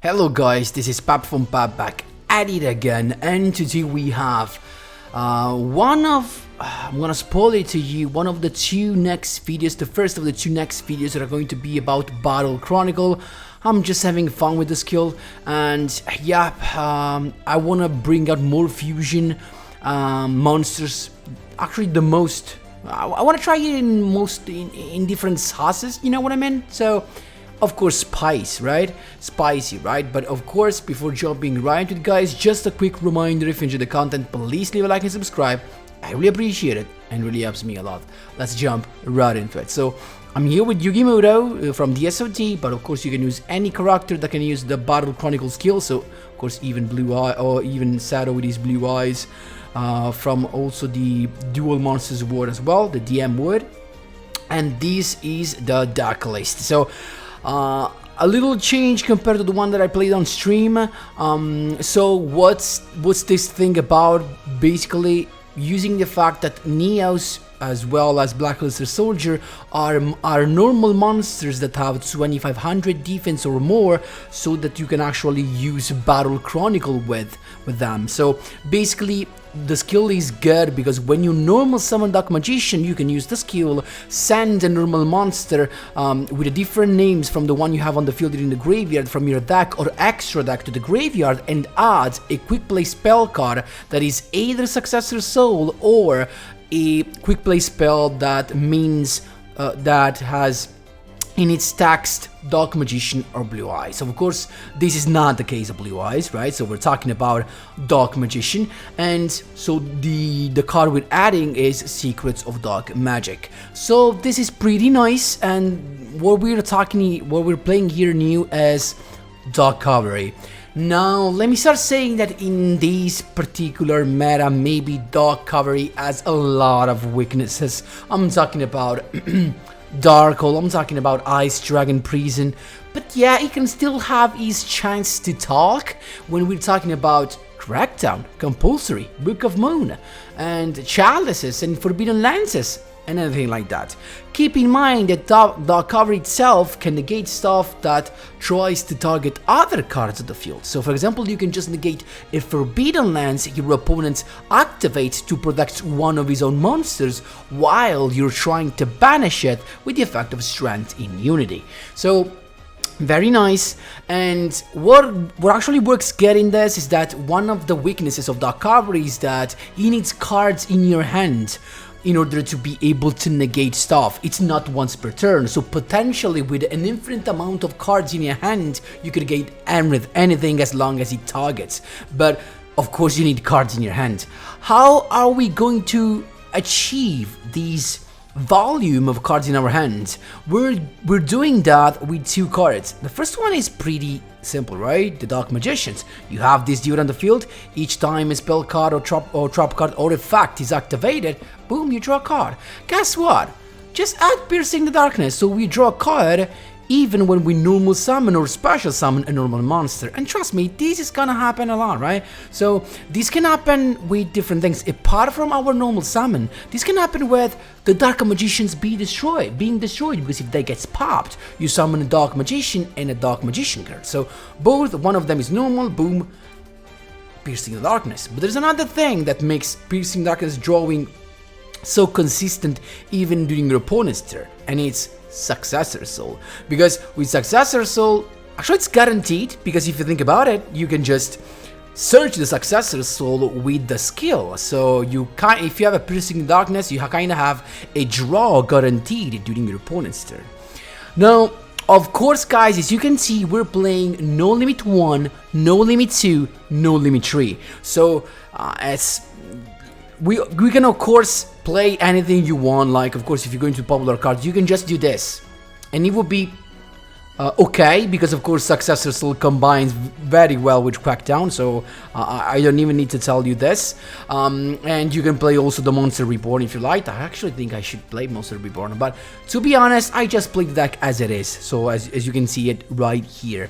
Hello guys, this is Pap from Pap back at it again, and today we have I'm gonna spoil it to you, one of the two next videos, the first of the two next videos that are going to be about Battle Chronicle. I'm just having fun with the skill, and yeah, I wanna bring out more fusion monsters, actually the most, I wanna try it in different sauces, you know what I mean? So of course, spicy, right? But of course, before jumping right into it, guys, just a quick reminder: if you enjoy the content, please leave a like and subscribe. I really appreciate it and really helps me a lot. Let's jump right into it. So I'm here with Yugioh from the SOT, but of course you can use any character that can use the Battle Chronicle skill. So of course even Blue Eye or even Shadow with his blue eyes, from also the Duel Monsters word as well, the DM word. And this is the Dark List. So a little change compared to the one that I played on stream. So what's this thing about? Basically, using the fact that Neos as well as Blackluster Soldier are normal monsters that have 2500 defense or more, so that you can actually use Battle Chronicle with them. So basically, the skill is good because when you normal summon Dark Magician, you can use the skill, send a normal monster with a different names from the one you have on the field or in the graveyard from your deck or extra deck to the graveyard, and add a quick play spell card that is either Successor Soul or a quick play spell that means that has in its text Dark Magician or Blue Eyes. So of course this is not the case of Blue Eyes, right? So we're talking about Dark Magician, and so the card we're adding is Secrets of Dark Magic. So this is pretty nice, and what we're playing here new is Dark Cavalry. Now, let me start saying that in this particular meta, maybe Dark Cavalry has a lot of weaknesses. I'm talking about Dark Hole, I'm talking about Ice Dragon Prison, but yeah, he can still have his chance to talk when we're talking about Crackdown, Compulsory, Book of Moon, and Chalices and Forbidden Lances, and anything like that. Keep in mind that Dark Cavalry itself can negate stuff that tries to target other cards of the field. So for example, you can just negate a Forbidden Lance your opponent activates to protect one of his own monsters while you're trying to banish it with the effect of Strength Immunity. So very nice. And what actually works good in this is that one of the weaknesses of Dark Cavalry is that he needs cards in your hand in order to be able to negate stuff. It's not once per turn, so potentially with an infinite amount of cards in your hand, you could negate anything as long as it targets. But of course you need cards in your hand. How are we going to achieve these volume of cards in our hand? We're doing that with two cards. The first one is pretty simple, right? The Dark Magicians. You have this dude on the field. Each time a spell card or trap card or effect is activated, boom, you draw a card. Guess what? Just add Piercing the Darkness, so we draw a card even when we normal summon or special summon a normal monster. And trust me, this is gonna happen a lot, right? So this can happen with different things. Apart from our normal summon, this can happen with the Dark Magicians being destroyed, because if they get popped, you summon a Dark Magician and a Dark Magician card. So both, one of them is normal, boom, Piercing the Darkness. But there's another thing that makes Piercing Darkness drawing so consistent even during your opponent's turn, and it's Successor Soul. Because with Successor Soul, actually it's guaranteed, because if you think about it, you can just search the Successor Soul with the skill. So if you have a Piercing Darkness, you kind of have a draw guaranteed during your opponent's turn. Now, of course, guys, as you can see, we're playing No Limit 1, No Limit 2, No Limit 3. So we can of course play anything you want. Like, of course, if you're going to popular cards, you can just do this, and it will be okay, because of course Successor Soul combines very well with Crackdown, so I don't even need to tell you this. And you can play also the Monster Reborn if you like. I actually think I should play Monster Reborn, but to be honest, I just play the deck as it is, so as you can see it right here.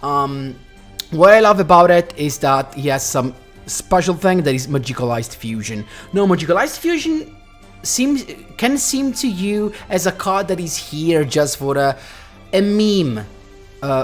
What I love about it is that he has some special thing that is Magicalized Fusion. Now, Magicalized Fusion can seem to you as a card that is here just for a meme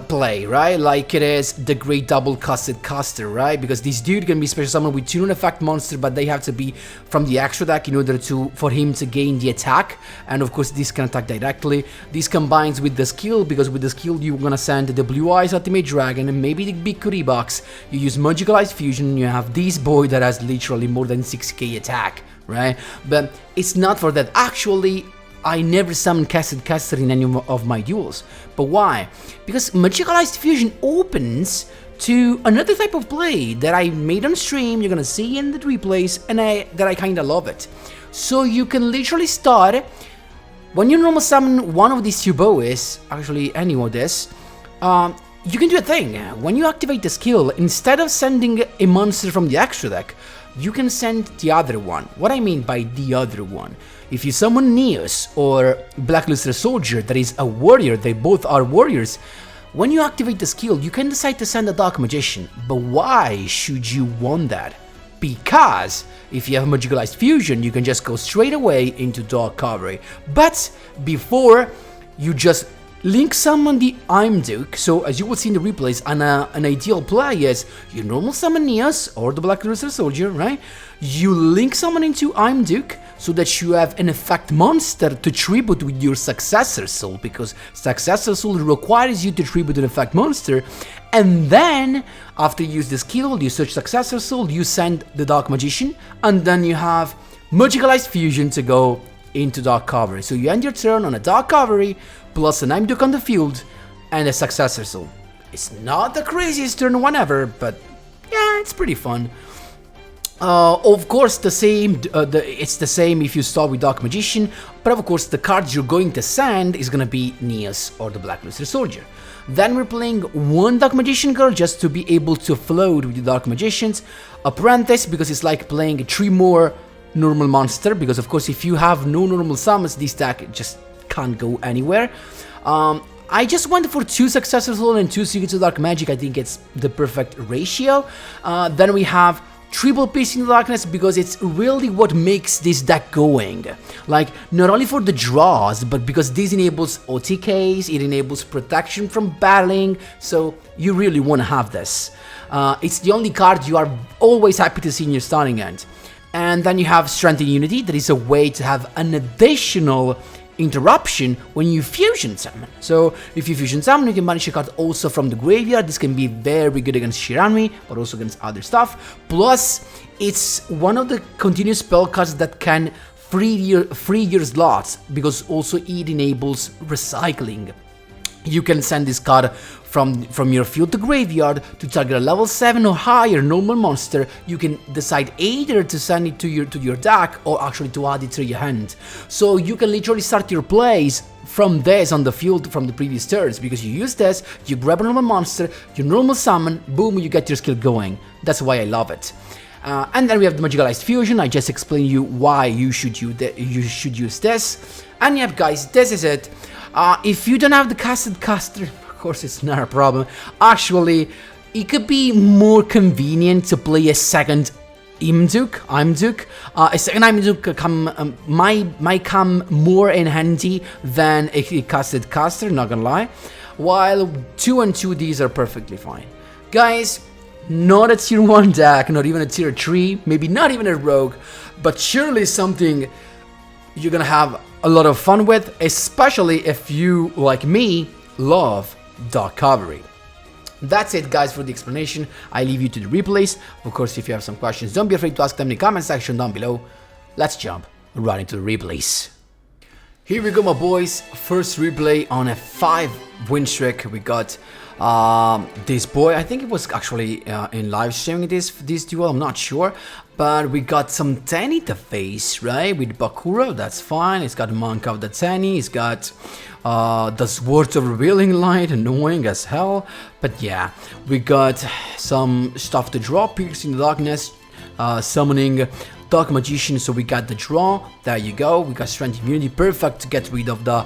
play, right? Like it is the Great Double Casted Caster, right? Because this dude can be special summoned with 2 non-effect monster, but they have to be from the extra deck in order for him to gain the attack. And of course, this can attack directly. This combines with the skill, because with the skill you're gonna send the Blue Eyes Ultimate Dragon and maybe the big Curry Box. You use Magical Ice Fusion, and you have this boy that has literally more than 6k attack, right? But it's not for that. Actually, I never summoned Casted Caster in any of my duels. But why? Because Magicalized Fusion opens to another type of play that I made on stream, you're gonna see in the replays, and that I kinda love it. So you can literally start, when you normal summon one of these 2 boys, actually any of this, you can do a thing. When you activate the skill, instead of sending a monster from the extra deck, you can send the other one. What I mean by the other one? If you summon Neos or Blackluster Soldier, that is a warrior, they both are warriors, when you activate the skill, you can decide to send a Dark Magician. But why should you want that? Because if you have Magicalized Fusion, you can just go straight away into Dark Cavalry. But before, you just link summon the Imduke. So as you will see in the replays, an ideal play is you normal summon Neos or the Blackluster Soldier, right? You link summon into Imduke so that you have an effect monster to tribute with your Successor Soul, because Successor Soul requires you to tribute an effect monster. And then, after you use the skill, you search Successor Soul, you send the Dark Magician, and then you have Magicalized Fusion to go into Dark Cavalry. So you end your turn on a Dark Cavalry, plus an Imduke on the field, and a Successor Soul. It's not the craziest turn one ever, but yeah, it's pretty fun. Of course, it's the same if you start with Dark Magician, but of course the cards you're going to send is gonna be Neos or the Blackluster Soldier. Then we're playing 1 Dark Magician card just to be able to float with the Dark Magicians. Apprentice, because it's like playing 3 more normal monster, because of course if you have no normal summons, this deck just can't go anywhere. I just went for 2 Successor Soul and 2 Secrets of Dark Magic. I think it's the perfect ratio. Then we have Triple Piercing Darkness, because it's really what makes this deck going. Like, not only for the draws, but because this enables OTKs, it enables protection from battling, so you really want to have this. It's the only card you are always happy to see in your starting end. And then you have Strength and Unity, that is a way to have an additional interruption when you fusion summon. So if you fusion summon, you can banish a card also from the graveyard. This can be very good against Shiranui, but also against other stuff. Plus, it's one of the continuous spell cards that can free your slots, because also it enables recycling. You can send this card from your field to graveyard to target a level 7 or higher normal monster. You can decide either to send it to your deck or actually to add it to your hand. So you can literally start your plays from this on the field from the previous turns, because you use this, you grab a normal monster, you normal summon, boom, you get your skill going. That's why I love it. And then we have the Magicalized Fusion. I just explained you why you should use this. And yep, guys, this is it. If you don't have the Casted Caster, of course it's not a problem. Actually, it could be more convenient to play a second Imduke. A second Imduke might come more in handy than a Casted Caster, not gonna lie. While 2 and 2 these are perfectly fine. Guys, not a tier 1 deck, not even a tier 3, maybe not even a rogue, but surely something you're gonna have a lot of fun with, especially if you, like me, love Dark Cavalry. That's it, guys, for the explanation. I leave you to the replays. Of course, if you have some questions, don't be afraid to ask them in the comment section down below. Let's jump right into the replays. Here we go, my boys. First replay on a 5-win streak. We got this boy. I think it was actually in live streaming this duel, I'm not sure. But we got some Tenny to face, right? With Bakura, that's fine. It's got Monk of the Tenny. It's got the Swords of Revealing Light, annoying as hell. But yeah, we got some stuff to draw, Piercing the Darkness, summoning Dark Magician, so we got the draw. There you go. We got Strength Immunity, perfect to get rid of the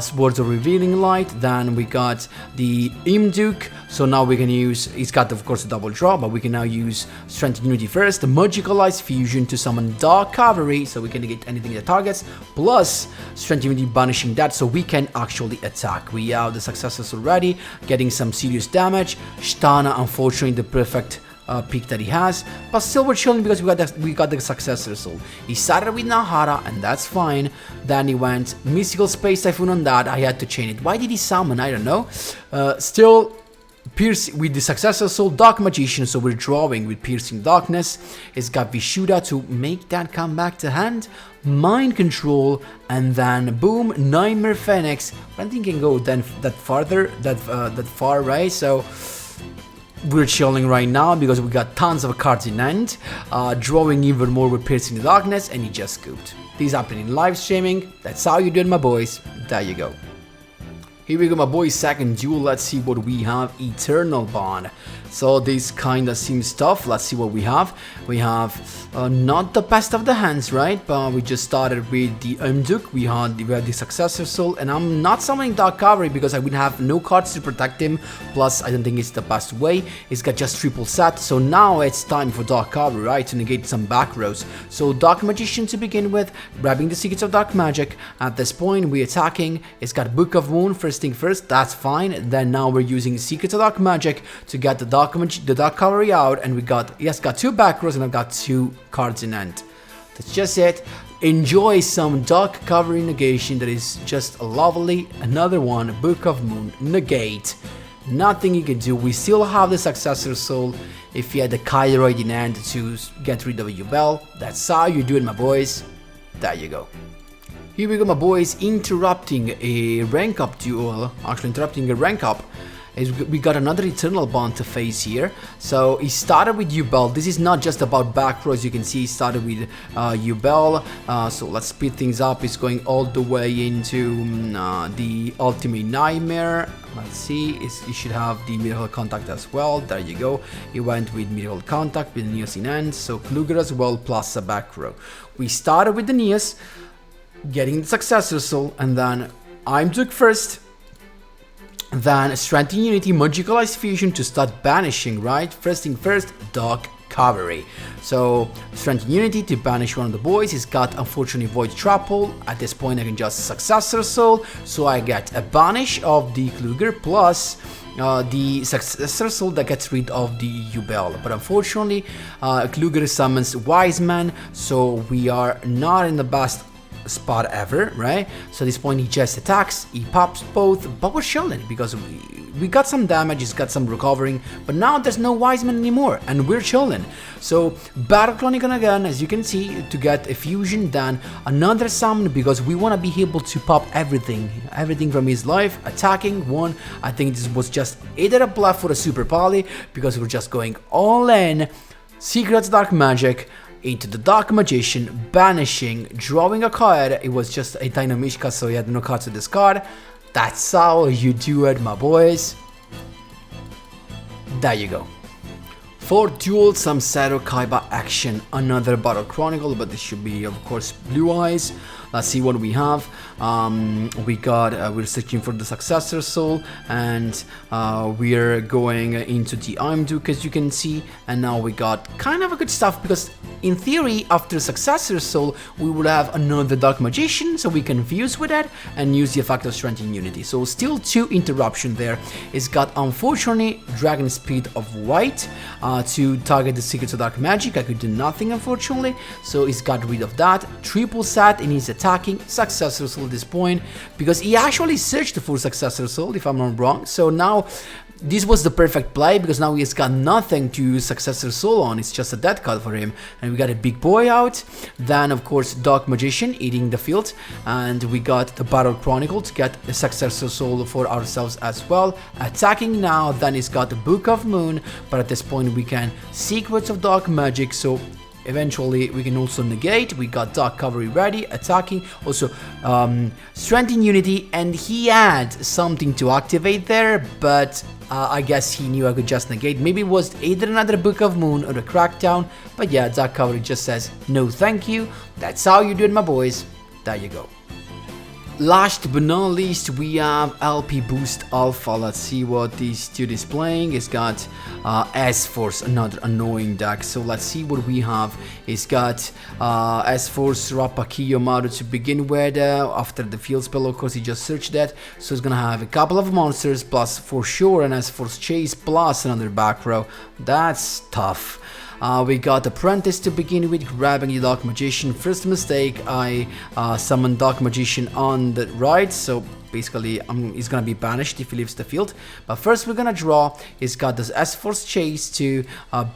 Swords of Revealing Light. Then we got the Imduke, so now we can use, it's got of course a double draw, but we can now use Strength Immunity first, the Magicalized Fusion to summon Dark Cavalry, so we can negate anything that targets, plus Strength Immunity banishing that, so we can actually attack. We have the successors already, getting some serious damage. Shtana, unfortunately, the perfect peak that he has, but still we're chilling because we got the successor soul. He started with Nahara, and that's fine. Then he went Mystical Space Typhoon on that. I had to chain it. Why did he summon? I don't know. Still Pierce with the successor soul, Dark Magician, so we're drawing with Piercing Darkness. It's got Vishuddha to make that come back to hand, Mind Control, and then boom, Nightmare Phoenix. I don't think it can go then that farther, that far, right? So we're chilling right now because we got tons of cards in hand, drawing even more with Piercing the Darkness, and he just scooped. This happened in live streaming. That's how you do it, my boys. There you go. Here we go, my boys, second duel. Let's see what we have. Eternal Bond. So this kinda seems tough. Let's see what we have. We have not the best of the hands, right? But we just started with the Imduke. We had the successor soul, and I'm not summoning Dark Cavalry because I would have no cards to protect him. Plus, I don't think it's the best way. It's got just triple set. So now it's time for Dark Cavalry, right? To negate some back rows. So Dark Magician to begin with, grabbing the Secrets of Dark Magic. At this point, we're attacking. It's got Book of Moon, first thing first. That's fine. Then now we're using Secrets of Dark Magic to get the Dark Cavalry out, and we got, yes, got 2 back rows, and I've got 2 cards in hand. That's just it. Enjoy some Dark Cavalry negation. That is just lovely. Another one, Book of Moon, negate. Nothing you can do. We still have the successor soul if you had the Kairoid in hand to get rid of a Yubel. That's how you do it, my boys. There you go. Here we go, my boys, interrupting a rank up duel. Actually interrupting a rank up. We got another Eternal Bond to face here. So he started with Yubel. This is not just about back rows. You can see he started with Yubel. So let's speed things up. It's going all the way into the Ultimate Nightmare. Let's see. He should have the Miracle Contact as well. There you go. He went with Miracle Contact with the Neos in hand. So Kluger as well, plus a back row. We started with the Neos, getting the successor soul, and then Imduke first. Then Strength and Unity, Magicalized Fusion to start banishing, right? First thing first, Dark Cavalry. So Strength and Unity to banish one of the boys. He's got unfortunately Void Trapple. At this point I can just Successor Soul, so I get a banish of the Kluger plus the Successor Soul that gets rid of the Yubel. But unfortunately Kluger summons Wise Man, so we are not in the best spot ever, right? So at this point he just attacks, he pops both, but we're chilling because we got some damage, he's got some recovering, but now there's no Wiseman anymore, and we're chilling. So Battle Chronicle again, as you can see, to get a fusion, then another summon, because we want to be able to pop everything from his life, attacking one. I think this was just either a bluff or a super poly, because we're just going all in. Secrets Dark Magic into the Dark Magician, banishing, drawing a card. It was just a Dynamishka, so he had no cards to discard. That's how you do it, my boys. There you go. For duel, some Seto Kaiba action. Another Battle Chronicle, but this should be, of course, Blue Eyes. Let's see what we have. We're searching for the Successor Soul, and we're going into the Imduke, as you can see. And now we got kind of a good stuff, because in theory, after Successor Soul, we would have another Dark Magician, so we can fuse with that and use the effect of Strength and Unity. So still 2 interruption there. It's got, unfortunately, Dragon Speed of White to target the Secrets of Dark Magic. I could do nothing, unfortunately, so he's got rid of that. Triple set, and he's attacking Successor Soul at this point, because he actually searched for Successor Soul, if I'm not wrong. So now this was the perfect play, because now he's got nothing to use Successor Soul on. It's just a dead card for him, and we got a big boy out. Then of course Dark Magician eating the field, and we got the Battle Chronicle to get a Successor Soul for ourselves as well. Attacking now, then he's got the Book of Moon, but at this point we can Secrets of Dark Magic, so eventually we can also negate. We got Dark Cavalry ready, attacking, also strength in unity, and he had something to activate there, but I guess he knew I could just negate. Maybe it was either another Book of Moon or a Crackdown, but yeah, Dark Cavalry just says no thank you. That's how you do it, my boys. There you go. Last but not least, we have LP Boost Alpha. Let's see what this dude is playing. He's got S-Force, another annoying deck. So let's see what we have. He's got S-Force, Rappa, Kiyomaru to begin with. After the field spell, of course, he just searched that. So he's gonna have a couple of monsters, plus for sure an S-Force Chase, plus another back row. That's tough. We got Apprentice to begin with, grabbing the Dark Magician. First mistake, I summoned Dark Magician on the right, so basically he's gonna be banished if he leaves the field. But first we're gonna draw. He's got this S-Force Chase to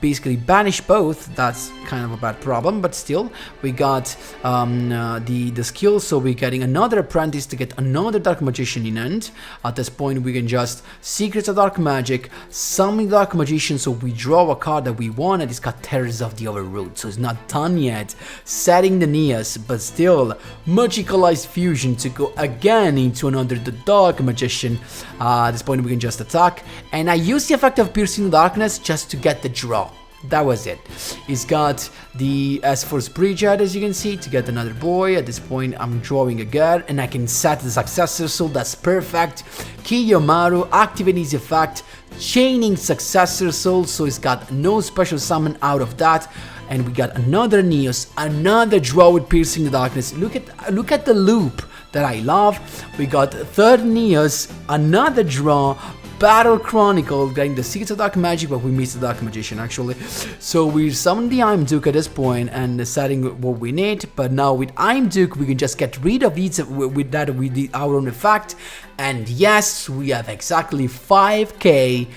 basically banish both. That's kind of a bad problem, but still we got the skill, so we're getting another Apprentice to get another Dark Magician in end. At this point we can just Secrets of Dark Magic, summon Dark Magician, so we draw a card that we want, and it's got Terrors of the Overroot, so it's not done yet. Setting the Neas, but still Magicalized Fusion to go again into another the Dark Magician. At this point we can just attack, and I use the effect of Piercing the Darkness just to get the draw. That was it. He's got the S-Force Bridgehead, as you can see, to get another boy. At this point I'm drawing again, and I can set the Successor Soul. That's perfect. Kiyomaru activating his effect, chaining Successor Soul, so he's got no special summon out of that. And we got another Neos, another draw with Piercing the Darkness. Look at the loop that I love. We got third Neos, another draw, Battle Chronicle, getting the Secrets of Dark Magic, but we missed the Dark Magician actually. So we summoned the Imduk at this point and setting what we need, but now with Imduk we can just get rid of these with our own effect, and yes, we have exactly 5k.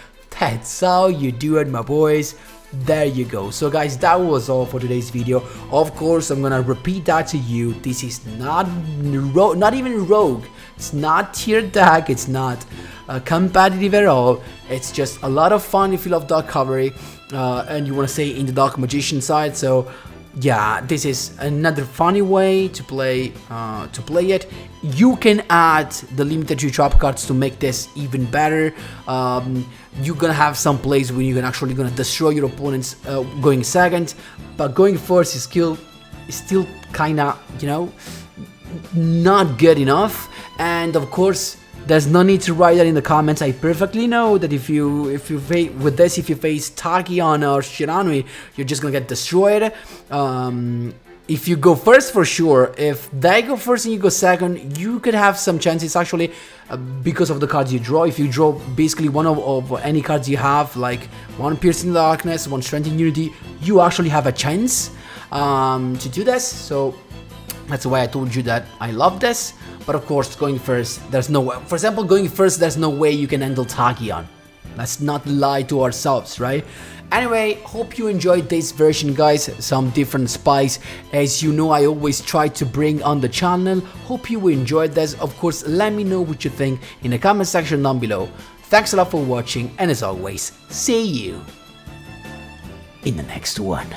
That's how you do it, my boys. There you go. So guys, that was all for today's video. Of course, I'm gonna repeat that to you. This is not even rogue. It's not tier deck. It's not competitive at all. It's just a lot of fun if you love Dark Cavalry and you want to stay in the Dark Magician side. So yeah, this is another funny way to play it. You can add the limited drop cards to make this even better. You're gonna have some plays where you're actually gonna destroy your opponents going second, but going first is still kinda, you know, not good enough. And of course, there's no need to write that in the comments. I perfectly know that if you face Tachyon or Shiranui, you're just gonna get destroyed. If you go first, for sure. If they go first and you go second, you could have some chances actually because of the cards you draw. If you draw basically one of any cards you have, like one Piercing Darkness, one Strength in Unity, you actually have a chance to do this. So that's why I told you that I love this. But of course, going first, there's no way. For example, going first, there's no way you can handle Tachyon. Let's not lie to ourselves, right? Anyway, hope you enjoyed this version, guys. Some different spice, as you know, I always try to bring on the channel. Hope you enjoyed this. Of course, let me know what you think in the comment section down below. Thanks a lot for watching, and as always, see you in the next one.